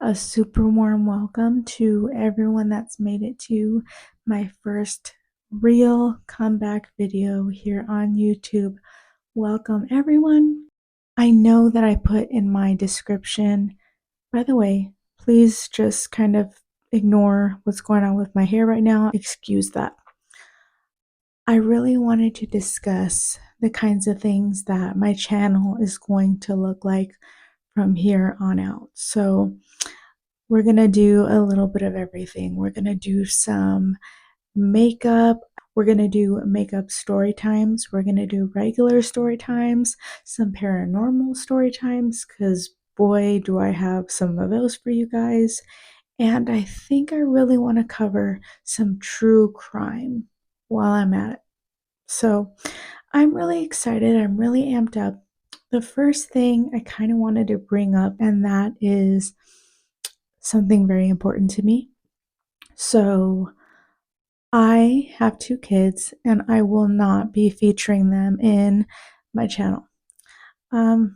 A super warm welcome to everyone that's made it to my first real comeback video here on YouTube. Welcome, everyone. I know that I put in my description, by the way, please just kind of ignore what's going on with my hair right now. Excuse that. I really wanted to discuss the kinds of things that my channel is going to look like from here on out. So, we're going to do a little bit of everything. We're going to do some makeup. We're going to do makeup story times. We're going to do regular story times, some paranormal story times, because boy, do I have some of those for you guys. And I think I really want to cover some true crime while I'm at it. So I'm really excited. I'm really amped up. The first thing I kind of wanted to bring up, and that is something very important to me. So, I have two kids, and I will not be featuring them in my channel.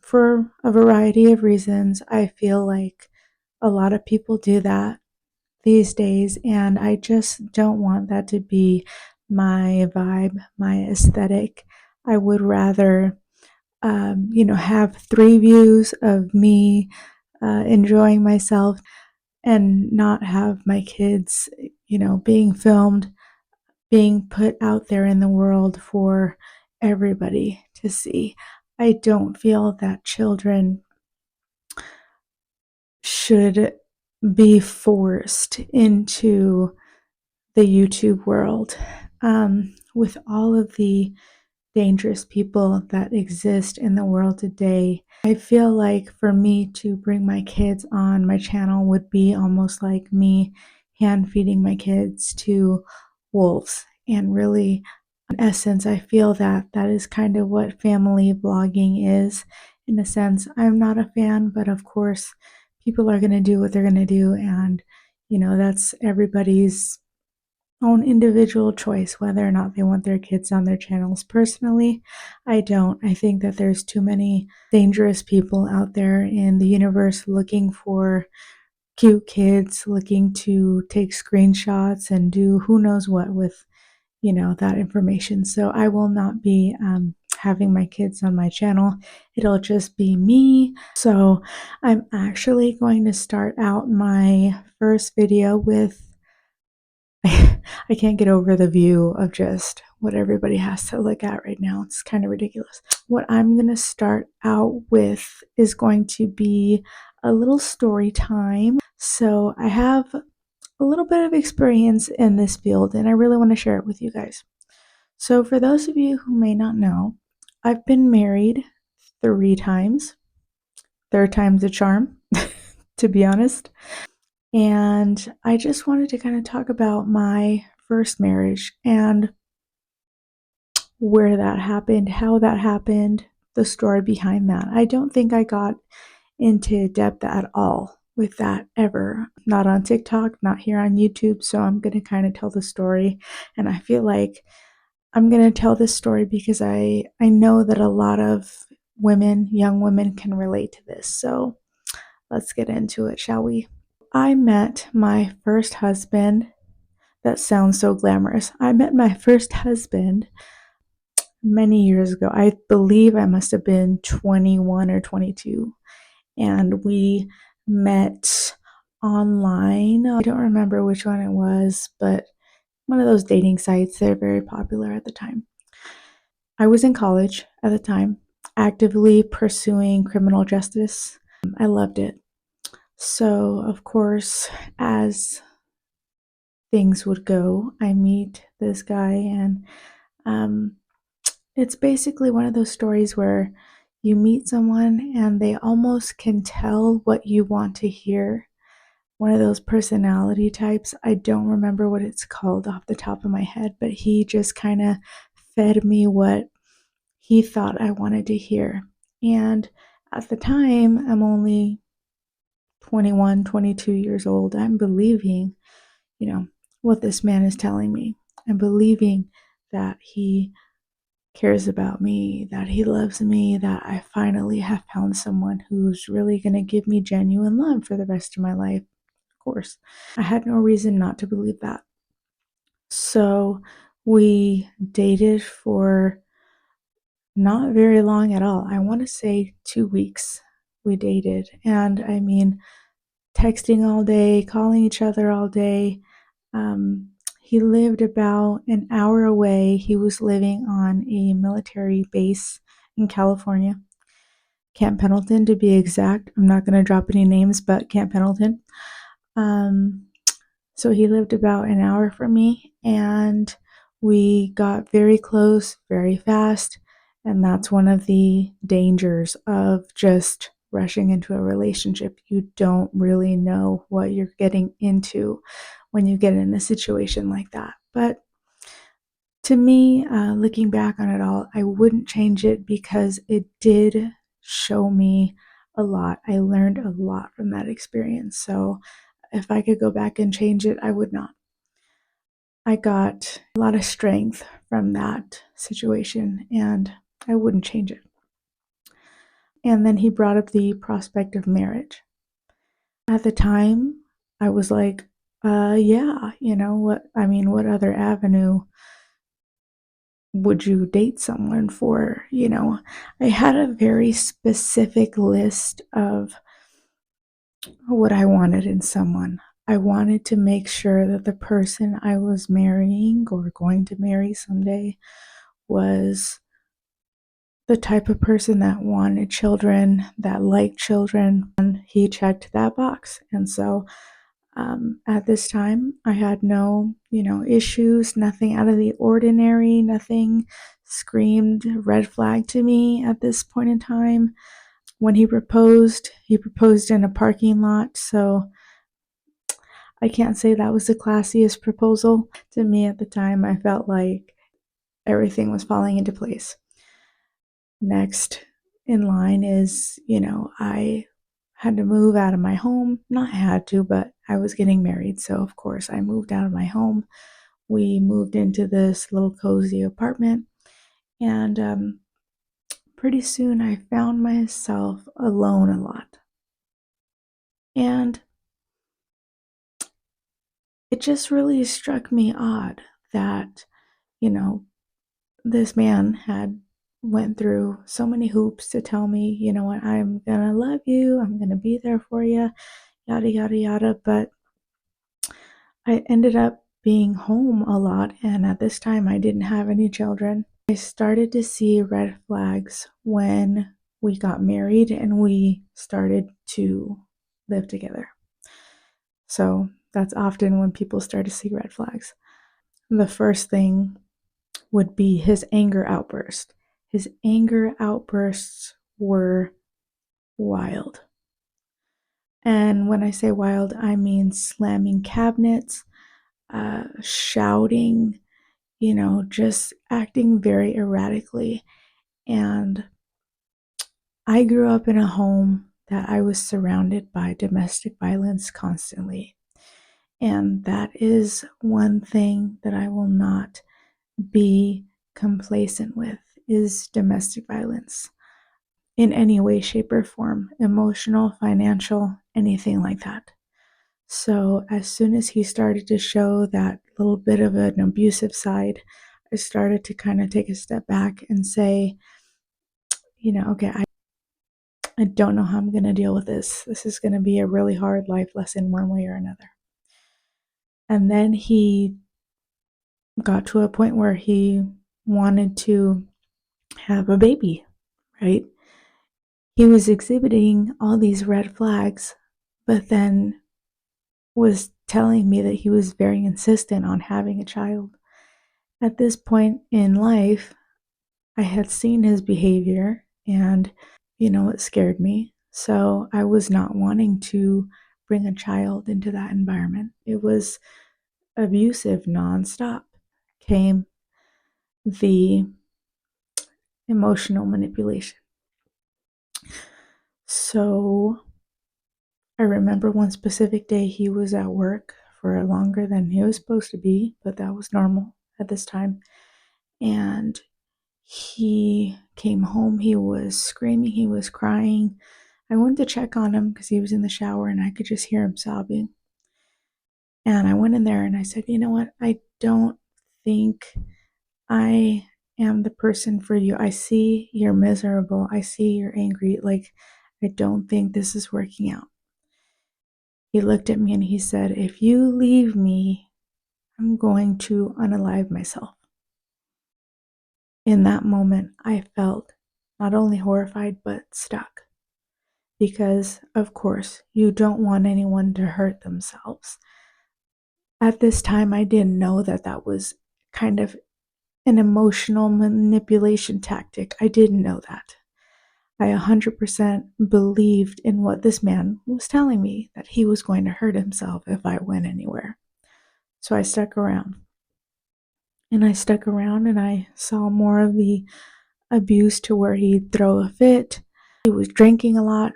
For a variety of reasons, I feel like a lot of people do that these days, and I just don't want that to be my vibe, my aesthetic. I would rather, have 3 views of me enjoying myself and not have my kids, being filmed, being put out there in the world for everybody to see. I don't feel that children should be forced into the YouTube world. With all of the dangerous people that exist in the world today, I feel like for me to bring my kids on my channel would be almost like me hand feeding my kids to wolves. And really, in essence, I feel that that is kind of what family vlogging is. In a sense, I'm not a fan, but of course, people are going to do what they're going to do. And, that's everybody's own individual choice whether or not they want their kids on their channels. Personally, I don't. I think that there's too many dangerous people out there in the universe looking for cute kids, looking to take screenshots and do who knows what with, that information. So I will not be having my kids on my channel. It'll just be me. So I'm actually going to start out my first video with I can't get over the view of just what everybody has to look at right now. It's kind of ridiculous. What I'm going to start out with is going to be a little story time. So, I have a little bit of experience in this field and I really want to share it with you guys. So, for those of you who may not know, I've been married 3 times. Third time's a charm, to be honest. And I just wanted to kind of talk about my first marriage and where that happened, how that happened, the story behind that. I don't think I got into depth at all with that ever. Not on TikTok, not here on YouTube. So I'm going to kind of tell the story. And I feel like I'm going to tell this story because I know that a lot of women, young women, can relate to this. So let's get into it, shall we? I met my first husband. That sounds so glamorous. I met my first husband many years ago. I believe I must have been 21 or 22. And we met online. I don't remember which one it was, but one of those dating sites. They're very popular at the time. I was in college at the time, actively pursuing criminal justice. I loved it. So, of course, as things would go, I meet this guy, and um, it's basically one of those stories where you meet someone and they almost can tell what you want to hear. One of those personality types. I don't remember what it's called off the top of my head, but he just kind of fed me what he thought I wanted to hear. And at the time, I'm only 21, 22 years old. I'm believing, what this man is telling me. I'm believing that he cares about me, that he loves me, that I finally have found someone who's really going to give me genuine love for the rest of my life. Of course, I had no reason not to believe that. So we dated for not very long at all. I want to say 2 weeks we dated. And I mean, texting all day, calling each other all day. Um, he lived about an hour away. He was living on a military base in California, Camp Pendleton to be exact. I'm not going to drop any names, but Camp Pendleton. Um, so he lived about an hour from me, and we got very close very fast. And that's one of the dangers of just rushing into a relationship. You don't really know what you're getting into when you get in a situation like that. But to me, looking back on it all, I wouldn't change it because it did show me a lot. I learned a lot from that experience. So if I could go back and change it, I would not. I got a lot of strength from that situation, and I wouldn't change it. And then he brought up the prospect of marriage. At the time, I was like, yeah, what other avenue would you date someone for? I had a very specific list of what I wanted in someone. I wanted to make sure that the person I was marrying or going to marry someday was the type of person that wanted children, that liked children, and he checked that box. And so at this time, I had no, issues, nothing out of the ordinary, nothing screamed red flag to me at this point in time. When he proposed in a parking lot, so I can't say that was the classiest proposal. To me at the time, I felt like everything was falling into place. Next in line is, I had to move out of my home. Not had to, but I was getting married. So, of course, I moved out of my home. We moved into this little cozy apartment. And pretty soon I found myself alone a lot. And it just really struck me odd that, you know, this man had went through so many hoops to tell me, what, I'm gonna love you, I'm gonna be there for you, yada yada yada. But I ended up being home a lot, and at this time I didn't have any children. I started to see red flags when we got married and we started to live together. So that's often when people start to see red flags. The first thing would be his anger outburst. His anger outbursts were wild. And when I say wild, I mean slamming cabinets, shouting, just acting very erratically. And I grew up in a home that I was surrounded by domestic violence constantly. And that is one thing that I will not be complacent with is domestic violence in any way, shape, or form, emotional, financial, anything like that. So, as soon as he started to show that little bit of an abusive side, I started to kind of take a step back and say, okay, I don't know how I'm going to deal with this. This is going to be a really hard life lesson, one way or another. And then he got to a point where he wanted to have a baby, right? He was exhibiting all these red flags, but then was telling me that he was very insistent on having a child. At this point in life, I had seen his behavior and, it scared me. So I was not wanting to bring a child into that environment. It was abusive nonstop. Came the emotional manipulation. So I remember one specific day he was at work for longer than he was supposed to be, but that was normal at this time. And He came home, he was screaming, he was crying. I went to check on him because he was in the shower and I could just hear him sobbing. And I went in there and I said, you know what? I don't think I am the person for you. I see you're miserable. I see you're angry. Like, I don't think this is working out. He looked at me and he said, if you leave me, I'm going to unalive myself. In that moment, I felt not only horrified, but stuck. Because, of course, you don't want anyone to hurt themselves. At this time, I didn't know that that was kind of an emotional manipulation tactic. I didn't know that. I 100% believed in what this man was telling me, that he was going to hurt himself if I went anywhere. So I stuck around. And I stuck around and I saw more of the abuse to where he'd throw a fit. He was drinking a lot.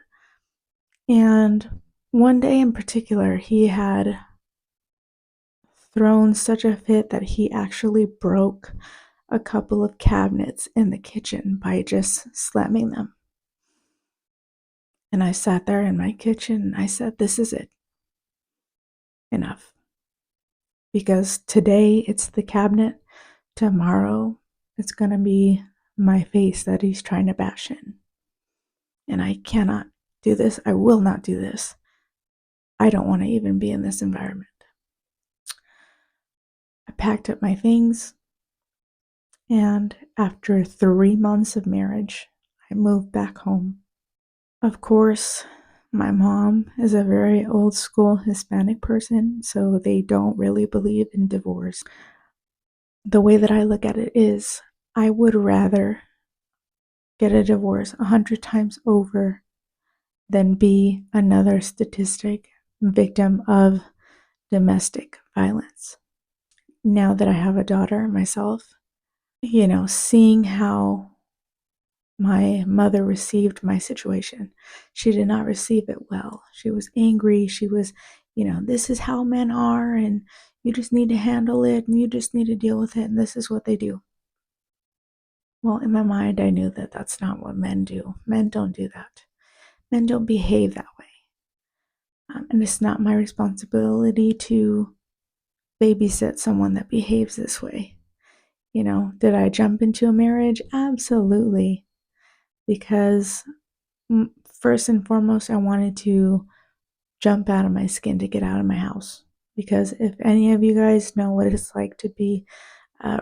And one day in particular, he had thrown such a fit that he actually broke a couple of cabinets in the kitchen by just slamming them. And I sat there in my kitchen and I said, this is it. Enough. Because today it's the cabinet, tomorrow it's going to be my face that he's trying to bash in. And I cannot do this. I will not do this. I don't want to even be in this environment. I packed up my things, and after 3 months of marriage, I moved back home. Of course, my mom is a very old school Hispanic person, so they don't really believe in divorce. The way that I look at it is, I would rather get a divorce 100 times over than be another statistic victim of domestic violence. Now that I have a daughter myself, seeing how my mother received my situation, she did not receive it well. She was angry. She was, this is how men are, and you just need to handle it, and you just need to deal with it, and this is what they do. Well, in my mind, I knew that that's not what men do. Men don't do that. Men don't behave that way. And it's not my responsibility to babysit someone that behaves this way. Did I jump into a marriage? Absolutely. Because first and foremost, I wanted to jump out of my skin to get out of my house. Because if any of you guys know what it's like to be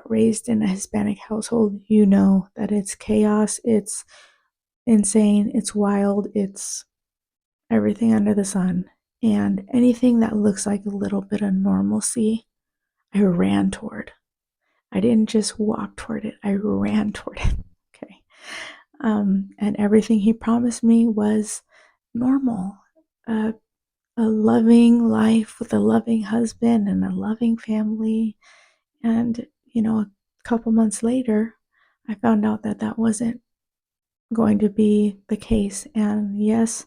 raised in a Hispanic household, you know that it's chaos, it's insane, it's wild, it's everything under the sun. And anything that looks like a little bit of normalcy, I ran toward. I didn't just walk toward it, I ran toward it. Okay. And everything he promised me was normal. A loving life with a loving husband and a loving family. And, a couple months later, I found out that that wasn't going to be the case. And yes,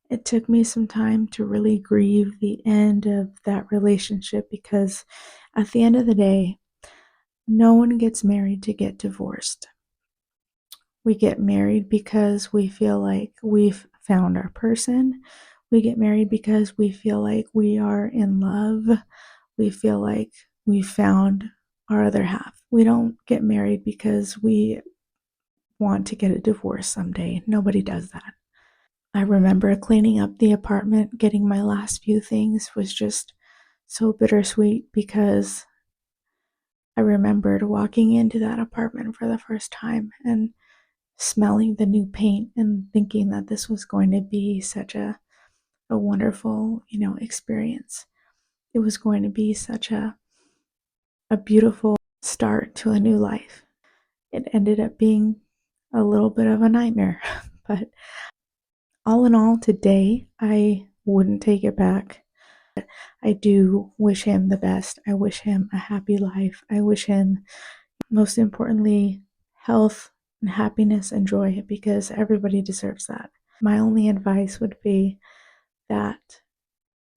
it took me some time to really grieve the end of that relationship, because at the end of the day, no one gets married to get divorced. We get married because we feel like we've found our person. We get married because we feel like we are in love. We feel like we found our other half. We don't get married because we want to get a divorce someday. Nobody does that. I remember cleaning up the apartment, getting my last few things was just so bittersweet, because I remembered walking into that apartment for the first time and smelling the new paint and thinking that this was going to be such a wonderful, experience. It was going to be such a beautiful start to a new life. It ended up being a little bit of a nightmare, but all in all, today, I wouldn't take it back. I do wish him the best. I wish him a happy life. I wish him, most importantly, health and happiness and joy, because everybody deserves that. My only advice would be that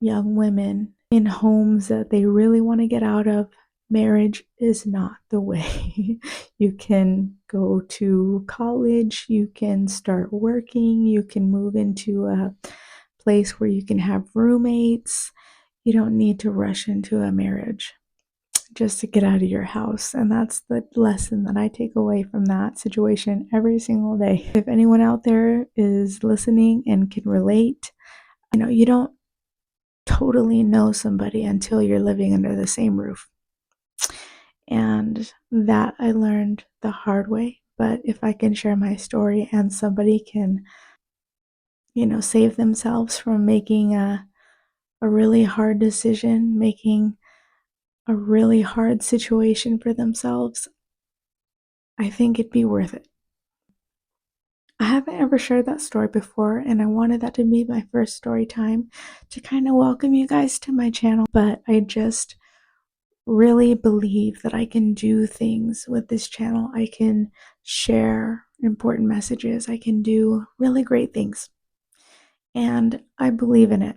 young women in homes that they really want to get out of, marriage is not the way. You can go to college, you can start working, you can move into a place where you can have roommates. You don't need to rush into a marriage just to get out of your house. And that's the lesson that I take away from that situation every single day. If anyone out there is listening and can relate, you don't totally know somebody until you're living under the same roof. And that I learned the hard way. But if I can share my story and somebody can, save themselves from making a really hard decision, making a really hard situation for themselves, I think it'd be worth it. I haven't ever shared that story before, and I wanted that to be my first story time to kind of welcome you guys to my channel, but I just really believe that I can do things with this channel. I can share important messages. I can do really great things. And I believe in it.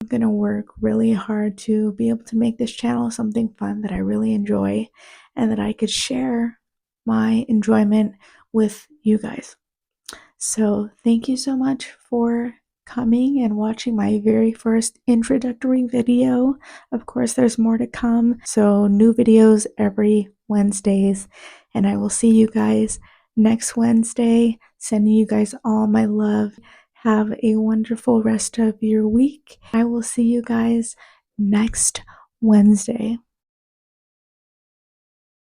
I'm going to work really hard to be able to make this channel something fun that I really enjoy and that I could share my enjoyment with you guys. So thank you so much for coming and watching my very first introductory video. Of course, there's more to come. So new videos every Wednesdays, and I will see you guys next Wednesday. Sending you guys all my love. Have a wonderful rest of your week. I will see you guys next Wednesday.